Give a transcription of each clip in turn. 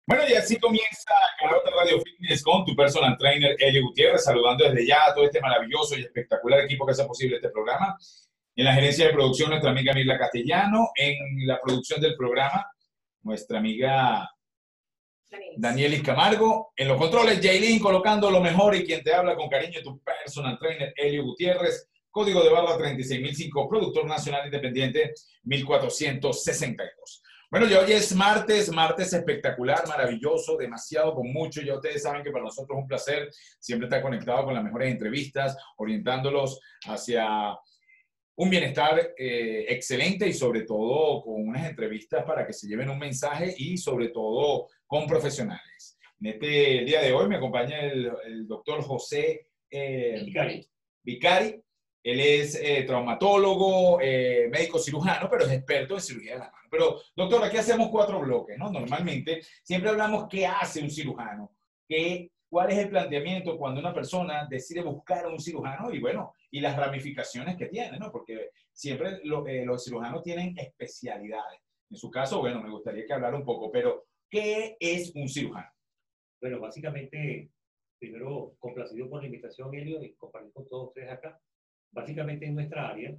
Bueno, y así comienza Carota Radio Fitness con tu personal trainer Eli Gutiérrez, saludando desde ya a todo este maravilloso y espectacular equipo que hace posible este programa. En la gerencia de producción, nuestra amiga Mirla Castellano. En la producción del programa, nuestra amiga Danielis Camargo. En los controles, Jaylin, colocando lo mejor y quien te habla con cariño, tu personal trainer Elio Gutiérrez. Código de barra 36005, productor nacional independiente 1462. Bueno, ya hoy es martes, martes espectacular, maravilloso, demasiado con mucho. Ya ustedes saben que para nosotros es un placer siempre estar conectado con las mejores entrevistas, orientándolos hacia un bienestar excelente y sobre todo con unas entrevistas para que se lleven un mensaje y sobre todo con profesionales. En este día de hoy me acompaña el doctor José Vicari. Él es traumatólogo, médico cirujano, pero es experto en cirugía de la mano. Pero, doctor, aquí hacemos 4 bloques, ¿no? Normalmente siempre hablamos qué hace un cirujano, cuál es el planteamiento cuando una persona decide buscar a un cirujano y, bueno, y las ramificaciones que tiene, ¿no? Porque siempre los cirujanos tienen especialidades. En su caso, bueno, me gustaría que hablara un poco, pero ¿qué es un cirujano? Bueno, básicamente, primero, complacido por la invitación, Elio, y compartir con todos ustedes acá. Básicamente, en nuestra área,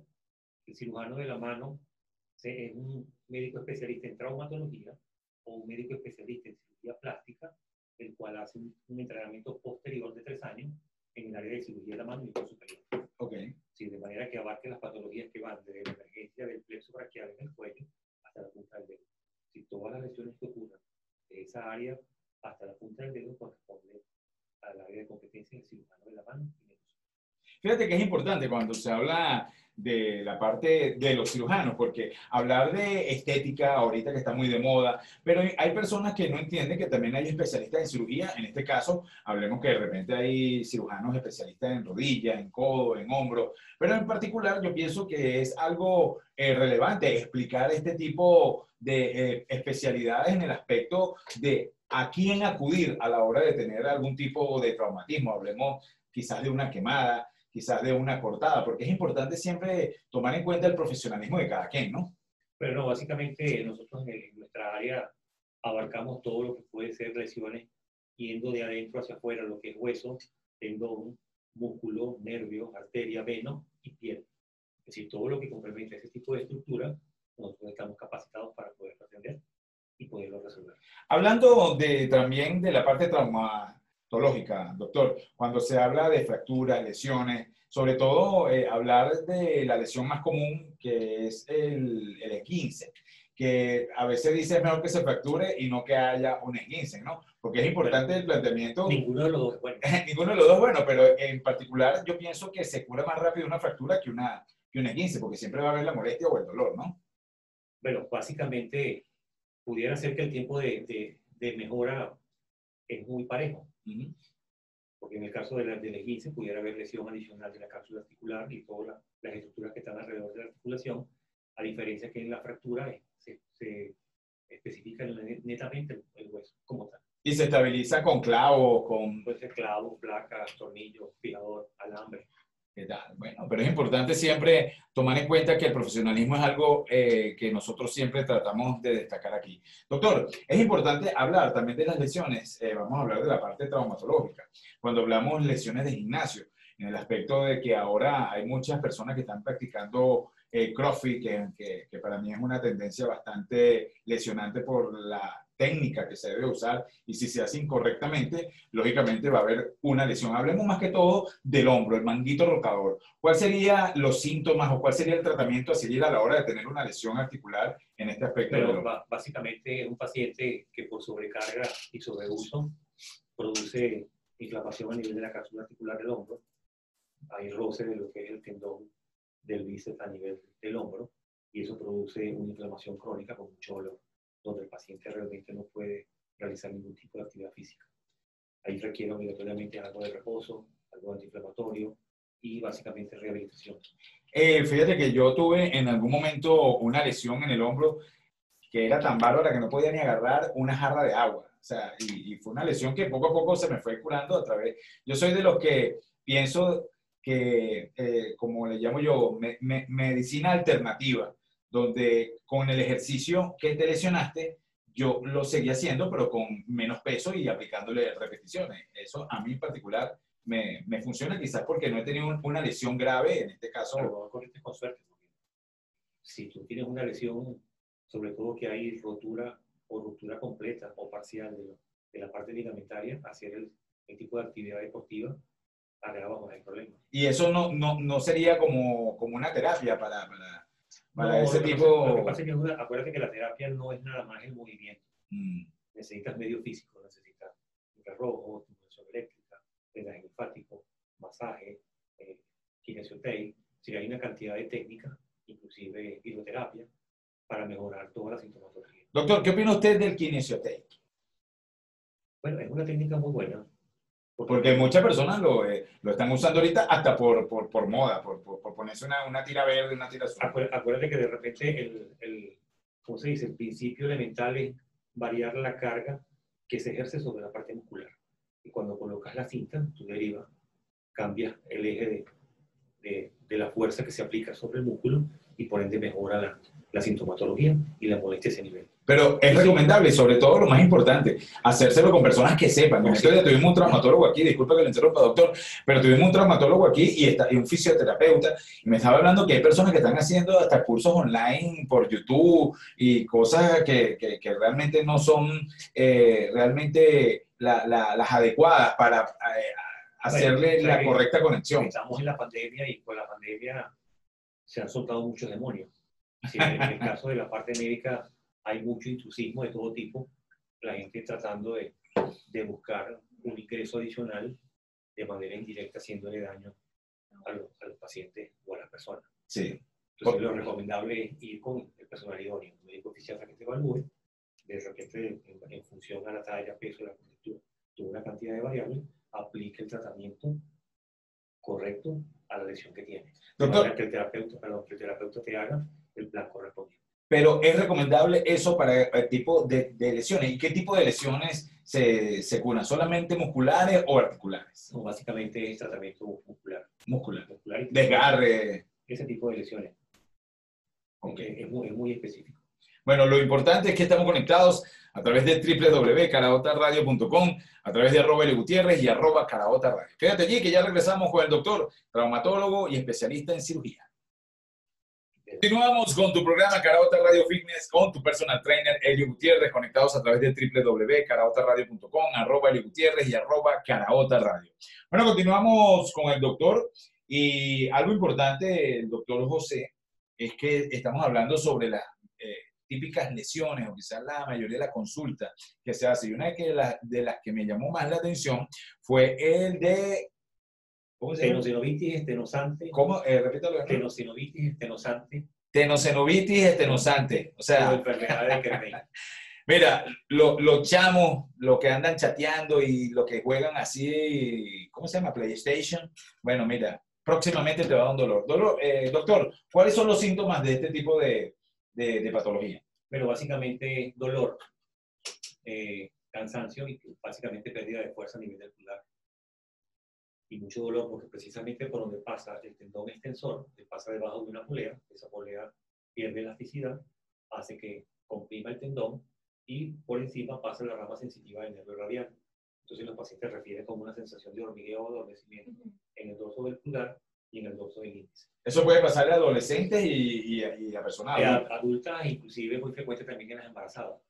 el cirujano de la mano es un médico especialista en traumatología o un médico especialista en cirugía plástica, el cual hace un entrenamiento posterior de 3 años en el área de cirugía de la mano y nivel superior. Okay. Sí, de manera que abarque las patologías que van desde la emergencia del plexo braquial en el cuello hasta la punta del dedo. Si todas las lesiones que ocurran de esa área hasta la punta del dedo corresponde al área de competencia del cirujano de la mano y del uso. Fíjate que es importante cuando se habla de la parte de los cirujanos, porque hablar de estética ahorita que está muy de moda, pero hay personas que no entienden que también hay especialistas en cirugía. En este caso, hablemos que de repente hay cirujanos especialistas en rodilla, en codo, en hombro, pero en particular yo pienso que es algo relevante explicar este tipo de especialidades en el aspecto de a quién acudir a la hora de tener algún tipo de traumatismo. Hablemos quizás de una quemada, quizás de una cortada, porque es importante siempre tomar en cuenta el profesionalismo de cada quien, ¿no? Pero no, básicamente nosotros en nuestra área abarcamos todo lo que puede ser lesiones yendo de adentro hacia afuera, lo que es hueso, tendón, músculo, nervio, arteria, veno y piel. Es decir, todo lo que complementa ese tipo de estructura, nosotros estamos capacitados para poderlo atender y poderlo resolver. Hablando también de la parte traumatológica, doctor, cuando se habla de fracturas, lesiones, sobre todo hablar de la lesión más común que es el esguince, que a veces dice es mejor que se fracture y no que haya un esguince, ¿no? Porque es importante el planteamiento. Ninguno de los dos es bueno. Ninguno de los dos es bueno, pero en particular yo pienso que se cura más rápido una fractura que un esguince, porque siempre va a haber la molestia o el dolor, ¿no? Bueno, básicamente pudiera ser que el tiempo de mejora es muy parejo. Porque en el caso del esguince pudiera haber lesión adicional de la cápsula articular y todas las estructuras que están alrededor de la articulación, a diferencia que en la fractura se especifica netamente el hueso como tal. Y se estabiliza con clavos, con... Puede ser clavo, placas, tornillos, fijador, alambre. ¿Qué tal? Bueno, pero es importante siempre tomar en cuenta que el profesionalismo es algo que nosotros siempre tratamos de destacar aquí. Doctor, es importante hablar también de las lesiones. Vamos a hablar de la parte traumatológica. Cuando hablamos lesiones de gimnasio, en el aspecto de que ahora hay muchas personas que están practicando CrossFit, que para mí es una tendencia bastante lesionante por la técnica que se debe usar, y si se hace incorrectamente, lógicamente va a haber una lesión. Hablemos más que todo del hombro, el manguito rotador. ¿Cuáles serían los síntomas o cuál sería el tratamiento a seguir a la hora de tener una lesión articular en este aspecto? Pero básicamente es un paciente que por sobrecarga y sobreuso produce inflamación a nivel de la cápsula articular del hombro. Hay roce de lo que es el tendón del bíceps a nivel del hombro y eso produce una inflamación crónica con mucho dolor, donde el paciente realmente no puede realizar ningún tipo de actividad física. Ahí requiere obligatoriamente algo de reposo, algo antiinflamatorio y básicamente rehabilitación. Fíjate que yo tuve en algún momento una lesión en el hombro que era tan bárbara que no podía ni agarrar una jarra de agua. O sea, y fue una lesión que poco a poco se me fue curando a través. Yo soy de los que pienso que, como le llamo yo, medicina alternativa, donde con el ejercicio que te lesionaste, yo lo seguía haciendo, pero con menos peso y aplicándole repeticiones. Eso a mí en particular me funciona, quizás porque no he tenido una lesión grave, en este caso. Pero correcto con suerte. Si tú tienes una lesión, sobre todo que hay rotura o ruptura completa o parcial de la parte ligamentaria, hacer el tipo de actividad deportiva agrava más el problema. Y eso no sería como una terapia para No, ese lo que tipo. pasa es que acuérdate que la terapia no es nada más el movimiento. Necesitas medio físico, necesitas infrarrojo, estimulación eléctrica, drenaje linfático, masaje, kinesioterapia. Si hay una cantidad de técnicas, inclusive hidroterapia, para mejorar toda la sintomatología. Doctor, ¿qué opina usted del kinesiotape? Bueno, es una técnica muy buena. Porque muchas personas lo están usando ahorita hasta por moda, por ponerse una tira verde, una tira azul. Acuérdate que de repente ¿cómo se dice? El principio elemental es variar la carga que se ejerce sobre la parte muscular. Y cuando colocas la cinta, tú derivas, cambias el eje de la fuerza que se aplica sobre el músculo y por ende mejora la sintomatología y la molestia a ese nivel. Pero es recomendable, sobre todo lo más importante, hacérselo con personas que sepan. En estos días tuvimos un traumatólogo aquí, disculpa que le interrumpa, doctor, pero tuvimos un traumatólogo aquí y un fisioterapeuta, y me estaba hablando que hay personas que están haciendo hasta cursos online por YouTube y cosas que realmente no son realmente las adecuadas para hacerle la correcta conexión. Estamos en la pandemia y con la pandemia se han soltado muchos demonios. En el caso de la parte médica hay mucho intrusismo de todo tipo, la gente tratando de buscar un ingreso adicional de manera indirecta, haciéndole daño a los pacientes o a las personas. Sí. Entonces lo recomendable es ir con el personal idóneo, un médico oficial que te evalúe, de repente en función a la talla, peso, la contextura, toda una cantidad de variables, aplique el tratamiento correcto a la lesión que tienes. Doctor, que el terapeuta te haga el plan correspondiente. Pero es recomendable eso para el tipo de lesiones. ¿Y qué tipo de lesiones se curan? ¿Solamente musculares o articulares? No, básicamente es tratamiento muscular. Muscular. Y desgarre. Ese tipo de lesiones. Okay. Es muy específico. Bueno, lo importante es que estamos conectados a través de www.caraotaradio.com, a través de @Gutierrez y @caraotaradio. Quédate allí que ya regresamos con el doctor, traumatólogo y especialista en cirugía. Continuamos con tu programa Caraota Radio Fitness con tu personal trainer Elio Gutiérrez, conectados a través de www.caraotaradio.com, @Elio Gutiérrez y @Caraota Radio. Bueno, continuamos con el doctor y algo importante, el doctor José, es que estamos hablando sobre las típicas lesiones o quizás la mayoría de la consulta que se hace. Y una de las que me llamó más la atención fue el de tenosinovitis estenosante. ¿Cómo? Repítalo. Tenosinovitis estenosante. Tenosinovitis estenosante. O sea, enfermedad de Kerbein. Mira, los chamos, los que andan chateando y los que juegan así, ¿cómo se llama? PlayStation. Bueno, mira, próximamente te va a dar un dolor. Doctor, ¿cuáles son los síntomas de este tipo de patología? Bueno, básicamente dolor, cansancio y básicamente pérdida de fuerza a nivel del pulgar. Y mucho dolor porque precisamente por donde pasa el tendón extensor, que pasa debajo de una polea, esa polea pierde elasticidad, hace que comprima el tendón y por encima pasa la rama sensitiva del nervio radial. Entonces los pacientes refieren como una sensación de hormigueo o adormecimiento en el dorso del pulgar y en el dorso del índice. Eso puede pasar a adolescentes y a personas adultas, inclusive muy frecuente también en las embarazadas.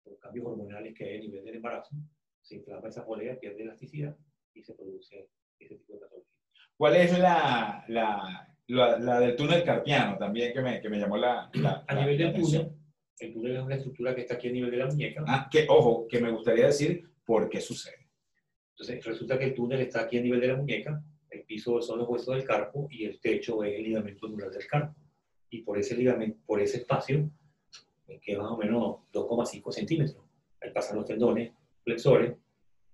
Los cambios hormonales que hay a nivel del embarazo, se inflama esa polea, pierde elasticidad y se produce ese tipo de patología. ¿Cuál es la del túnel carpiano también que me llamó la a nivel del túnel? El túnel es una estructura que está aquí a nivel de la muñeca. Ojo, que me gustaría decir por qué sucede. Entonces, resulta que el túnel está aquí a nivel de la muñeca, el piso son los huesos del carpo y el techo es el ligamento anular del carpo. Y por ese ligamento, por ese espacio, que es más o menos 2,5 centímetros. Ahí pasan los tendones, flexores,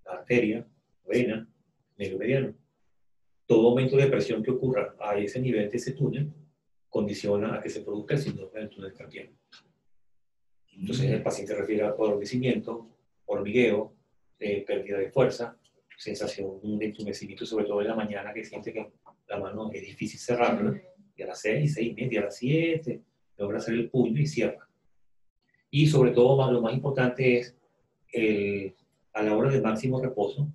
la arteria, vena, nervio mediano. Todo aumento de presión que ocurra a ese nivel de ese túnel condiciona a que se produzca el síndrome del túnel carpiano. Entonces el paciente refiere a adormecimiento, hormigueo, pérdida de fuerza, sensación de entumecimiento, sobre todo en la mañana, que siente que la mano es difícil cerrarla, y a las 6, 6:30, a las 7, logra hacer el puño y cierra. Y sobre todo, lo más importante es a la hora del máximo reposo,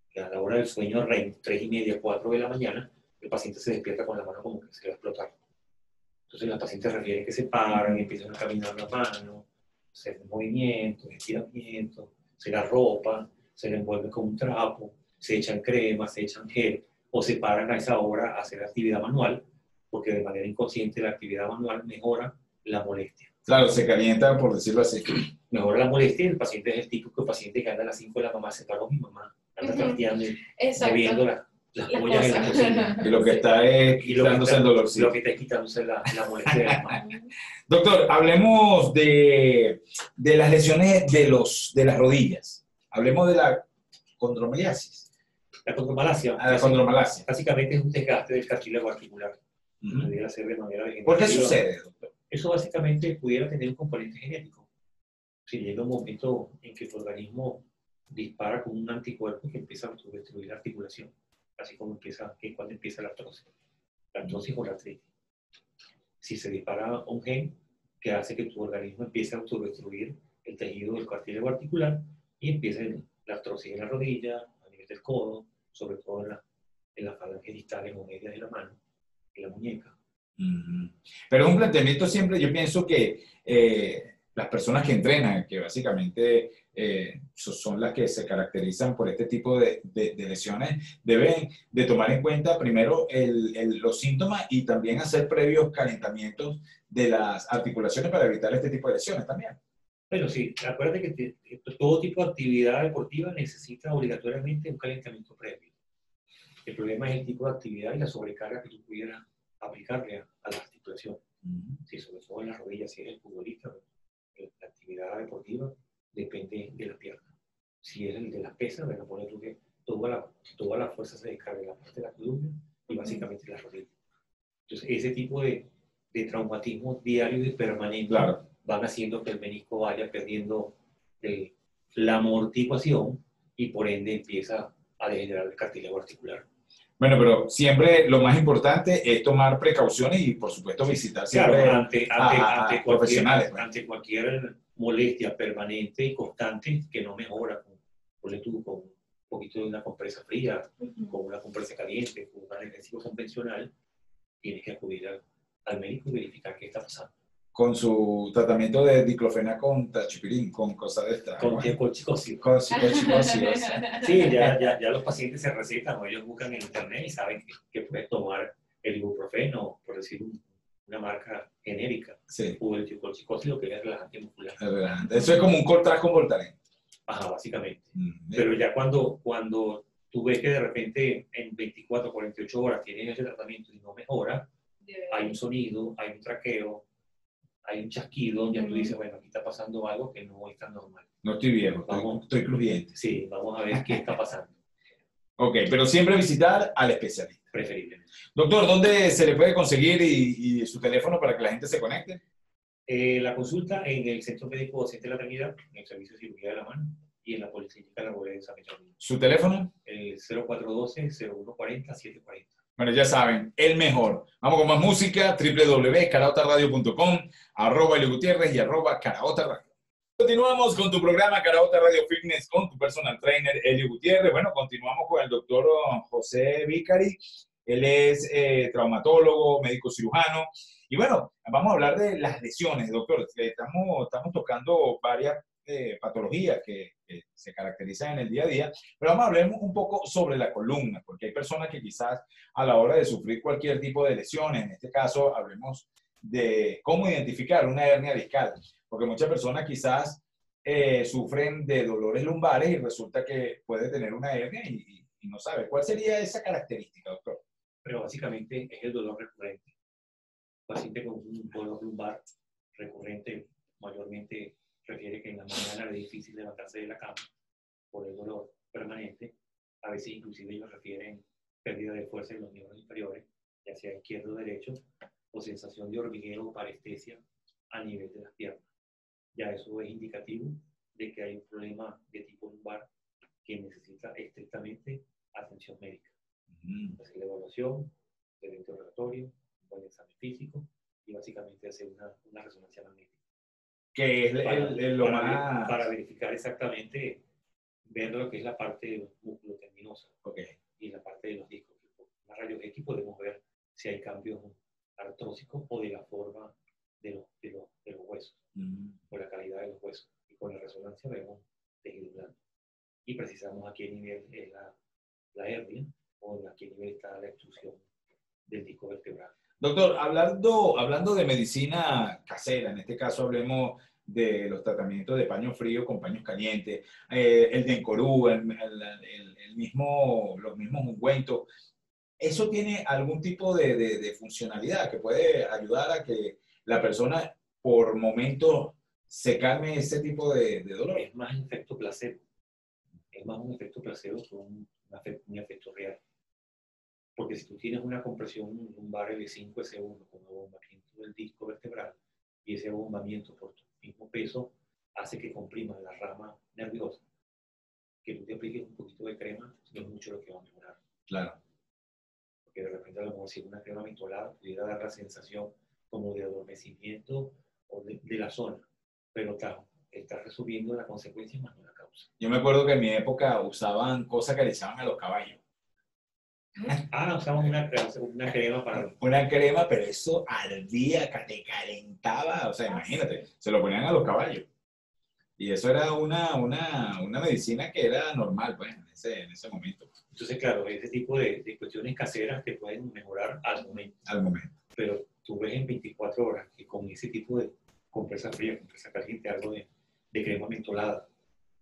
que a la hora del sueño REM, 3:30, 4 de la mañana, el paciente se despierta con la mano como que se le va a explotar. Entonces los pacientes refieren que se paran, empiezan a caminar la mano, se hacen movimientos, estiramientos, se la ropa, se le envuelve con un trapo, se echan crema, se echan gel, o se paran a esa hora a hacer actividad manual, porque de manera inconsciente la actividad manual mejora la molestia. Claro, se calienta, por decirlo así. Mejora la molestia y el paciente es el típico paciente que anda a las 5 de la mamá, se paró mi mamá, anda trasteando y moviendo las ollas en la cocina. Y lo que está es quitándose el dolorcito. Lo que está es quitándose la molestia de la mano. Doctor, hablemos de las lesiones de las rodillas. Hablemos de la condromalacia. La condromalacia. La condromalacia. Básicamente es un desgaste del cartílago articular. Pudiera ser de manera vegetativa. ¿Por qué sucede, doctor? Eso básicamente pudiera tener un componente genético. Si llega un momento en que tu organismo dispara con un anticuerpo que empieza a autodestruir la articulación, así como cuando empieza la artrosis o la artritis. Si se dispara un gen que hace que tu organismo empiece a autodestruir el tejido del cartílago articular y empiece la artrosis en la rodilla, a nivel del codo, sobre todo en las falanges distales o medias de la mano, en la muñeca. Pero es un planteamiento siempre, yo pienso que las personas que entrenan, que básicamente son las que se caracterizan por este tipo de lesiones, deben de tomar en cuenta primero los síntomas y también hacer previos calentamientos de las articulaciones para evitar este tipo de lesiones también. Bueno, sí, acuérdate que todo tipo de actividad deportiva necesita obligatoriamente un calentamiento previo. El problema es el tipo de actividad y la sobrecarga que tú pudieras aplicarle a la articulación. Si sobre todo en las rodillas, si eres futbolista, la actividad deportiva depende de la pierna. Si es el de las pesas, bueno, pone tú que toda la fuerza se descarga en la parte de la columna y básicamente las rodillas. Entonces, ese tipo de traumatismos diarios y permanentes van haciendo que el menisco vaya perdiendo la amortiguación y por ende empieza a degenerar el cartílago articular. Bueno, pero siempre lo más importante es tomar precauciones y, por supuesto, visitar siempre ante profesionales. Ante cualquier molestia permanente y constante que no mejora, ponle tú con un poquito de una compresa fría, con una compresa caliente, con un analgésico convencional, tienes que acudir al médico y verificar qué está pasando. Con su tratamiento de diclofenac con tachipirín, con cosas de estas. Con colchicosio. Sí, ya los pacientes se recetan o ellos buscan en internet y saben que puedes tomar el ibuprofeno, por decir una marca genérica, o el colchicosio, que es relajante muscular. Eso es como un Coltras con Voltaren. Ajá, básicamente. Pero ya cuando tú ves que de repente en 24 o 48 horas tienes ese tratamiento y no mejora, hay un sonido, hay un traqueo, hay un chasquido, ya tú dices, bueno, aquí está pasando algo que no es tan normal. No estoy viejo, estoy crujiente. Sí, vamos a ver qué está pasando. Ok, pero siempre visitar al especialista. Preferiblemente. Doctor, ¿dónde se le puede conseguir y su teléfono para que la gente se conecte? La consulta en el Centro Médico Docente de la Trinidad, en el Servicio de Cirugía de la Mano y en la Policlínica La Bolera de San Bernardino. ¿Su teléfono? 0412-0140-740. Bueno, ya saben, el mejor. Vamos con más música, www.caraotaradio.com, @Elio_Gutierrez y @Caraota Radio. Continuamos con tu programa Caraota Radio Fitness con tu personal trainer Elio Gutiérrez. Bueno, continuamos con el doctor José Vicari. Él es traumatólogo, médico cirujano. Y bueno, vamos a hablar de las lesiones, doctor. Estamos tocando varias patologías que se caracterizan en el día a día, pero vamos a hablar un poco sobre la columna, porque hay personas que quizás a la hora de sufrir cualquier tipo de lesiones, en este caso hablemos de cómo identificar una hernia discal, porque muchas personas quizás sufren de dolores lumbares y resulta que puede tener una hernia y no sabe. ¿Cuál sería esa característica, doctor? Pero básicamente es el dolor recurrente. El paciente con un dolor lumbar recurrente mayormente refiere que en la mañana es difícil levantarse de la cama por el dolor permanente. A veces inclusive ellos refieren pérdida de fuerza en los miembros inferiores, ya sea izquierdo o derecho, o sensación de hormigueo o parestesia a nivel de las piernas. Ya eso es indicativo de que hay un problema de tipo lumbar que necesita estrictamente atención médica. Hacer la evaluación, el interrogatorio, un buen examen físico y básicamente hacer una resonancia magnética. que es lo para verificar exactamente, ver lo que es la parte de los músculos tendinosos y la parte de los discos. Con una rayos X podemos ver si hay cambios artrósicos o de la forma de los huesos, o la calidad de los huesos. Y con la resonancia vemos tejido blando. Y precisamos a qué nivel es la hernia o a qué nivel está la extrusión del disco vertebral. Doctor, hablando de medicina casera, en este caso hablemos de los tratamientos de paño frío con paños calientes, el Dencorú, los mismos ungüentos. ¿Eso tiene algún tipo de funcionalidad que puede ayudar a que la persona por momentos se calme ese tipo de dolor? Es más un efecto placebo. Es más un efecto placebo que un efecto real. Porque si tú tienes una compresión lumbar L5-S1 con abombamiento del disco vertebral y ese abombamiento por tu mismo peso hace que comprima la rama nerviosa, que tú te apliques un poquito de crema no es mucho lo que va a mejorar. Claro. Porque de repente a lo mejor si una crema mentolada pudiera dar la sensación como de adormecimiento o de la zona, pero está resolviendo la consecuencia más no la causa. Yo me acuerdo que en mi época usaban cosas que le echaban a los caballos. Usamos una crema para... Una crema, pero eso ardía, te calentaba, o sea, imagínate, se lo ponían a los caballos. Y eso era una medicina que era normal, pues, en ese momento. Entonces, claro, ese tipo de cuestiones caseras te pueden mejorar al momento. Al momento. Pero tú ves en 24 horas que con ese tipo de compresa fría, compresa caliente, algo de crema mentolada,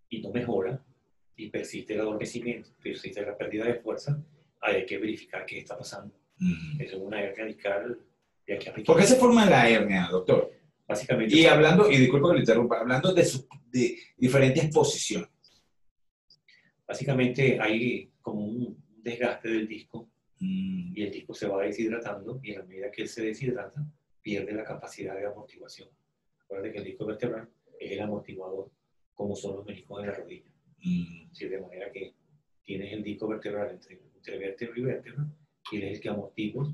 y no mejora, y persiste el adormecimiento, persiste la pérdida de fuerza, hay que verificar qué está pasando. Eso es una hernia discal de aquí a ¿Por qué se forma la hernia, doctor? Básicamente. Y hablando, y disculpa que lo interrumpa, hablando de diferentes posiciones. Básicamente hay como un desgaste del disco y el disco se va deshidratando y a la medida que él se deshidrata pierde la capacidad de amortiguación. Recuerda que el disco vertebral es el amortiguador, como son los meniscos de la rodilla. Sí, de manera que tienes el disco vertebral entre vértebra y vértebra y es el que amortigua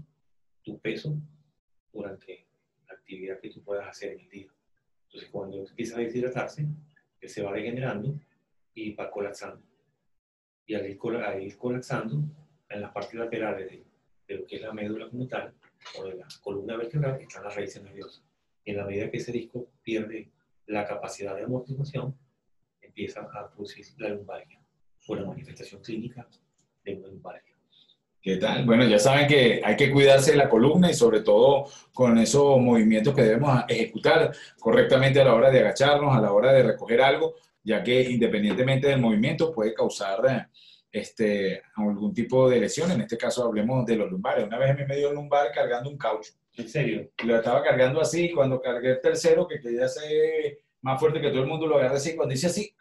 tu peso durante la actividad que tú puedas hacer en el día. Entonces, cuando empieza a deshidratarse, él se va degenerando y va colapsando. Y al ir colapsando, en las partes laterales de lo que es la médula como tal, o de la columna vertebral, están las raíces nerviosas. Y en la medida que ese disco pierde la capacidad de amortiguación, empieza a producir la lumbalgia, o la manifestación clínica de una lumbalgia. ¿Qué tal? Bueno, ya saben que hay que cuidarse de la columna y sobre todo con esos movimientos que debemos ejecutar correctamente a la hora de agacharnos, a la hora de recoger algo, ya que independientemente del movimiento puede causar algún tipo de lesión. En este caso hablemos de los lumbares. Una vez me dio el lumbar cargando un caucho. ¿En serio? Lo estaba cargando así y cuando cargué el tercero, que quería ser más fuerte que todo el mundo, lo agarré así. Cuando hice así,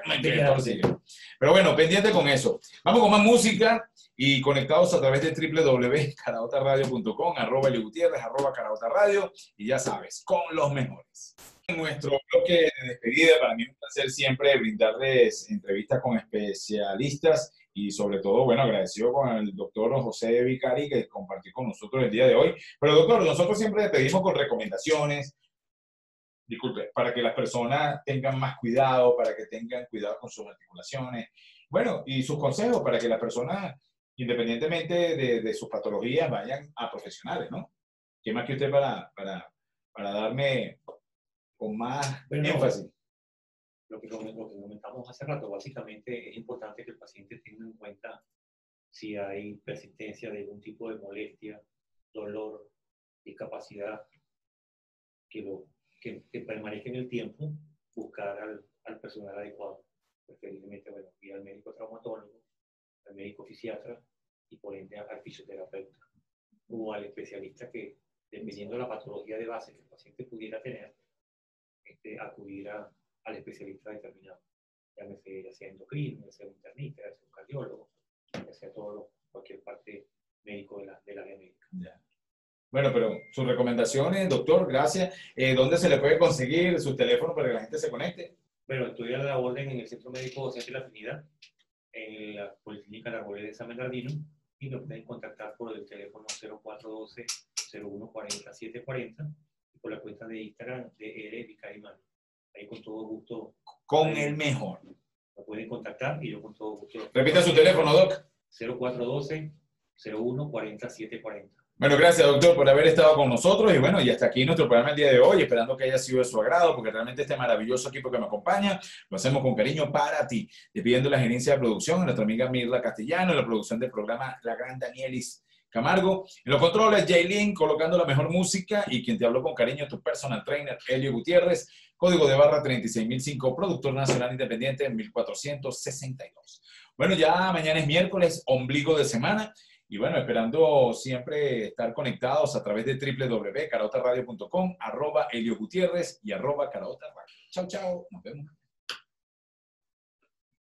me quedé torcido. Pero bueno, pendiente con eso. Vamos con más música y conectados a través de www.caraotaradio.com, @Gutierrez, @Caraotaradio, y ya sabes, con los mejores. En nuestro bloque de despedida, para mí es un placer siempre brindarles entrevistas con especialistas y sobre todo, bueno, agradecido con el doctor José Vicari que compartió con nosotros el día de hoy. Pero doctor, nosotros siempre le pedimos con recomendaciones, disculpe, para que las personas tengan más cuidado, para que tengan cuidado con sus articulaciones, bueno, y sus consejos para que las personas, independientemente de sus patologías, vayan a profesionales, ¿no? ¿Qué más que usted para darme con más énfasis? Lo que comentamos hace rato, básicamente es importante que el paciente tenga en cuenta si hay persistencia de algún tipo de molestia, dolor, discapacidad, que permanezca en el tiempo, buscar al personal adecuado, preferiblemente, bueno, ir al médico traumatólogo, al médico fisiatra y por ende al fisioterapeuta o al especialista que, dependiendo de la patología de base que el paciente pudiera tener, acudir al especialista determinado, ya sea endocrino, ya sea un internista, ya sea un cardiólogo, ya sea cualquier parte médico del área médica. Ya. Bueno, pero sus recomendaciones, doctor, gracias. ¿Dónde se le puede conseguir su teléfono para que la gente se conecte? Bueno, estoy a la orden en el Centro Médico Docente de la Trinidad, en la Policlínica La Arboleda de San Bernardino, y me pueden contactar por el teléfono 0412-0140-740 y por la cuenta de Instagram de Vicari Mano. ahí con todo gusto. Con el mejor. Me pueden contactar y yo con todo gusto. Repita su teléfono, Doc. 0412-0140-740. Bueno, gracias, doctor, por haber estado con nosotros. Y bueno, y hasta aquí nuestro programa el día de hoy, esperando que haya sido de su agrado, porque realmente este maravilloso equipo que me acompaña lo hacemos con cariño para ti. Despidiendo la gerencia de producción a nuestra amiga Mirla Castellano, en la producción del programa la gran Danielis Camargo. En los controles, Jaylin, colocando la mejor música, y quien te habló con cariño, tu personal trainer, Elio Gutiérrez, código de barra 36005, productor nacional independiente 1462. Bueno, ya mañana es miércoles, ombligo de semana. Y bueno, esperando siempre estar conectados a través de www.caraotaradio.com, @Elio Gutiérrez y @Caraota Radio. Chao, chao. Nos vemos.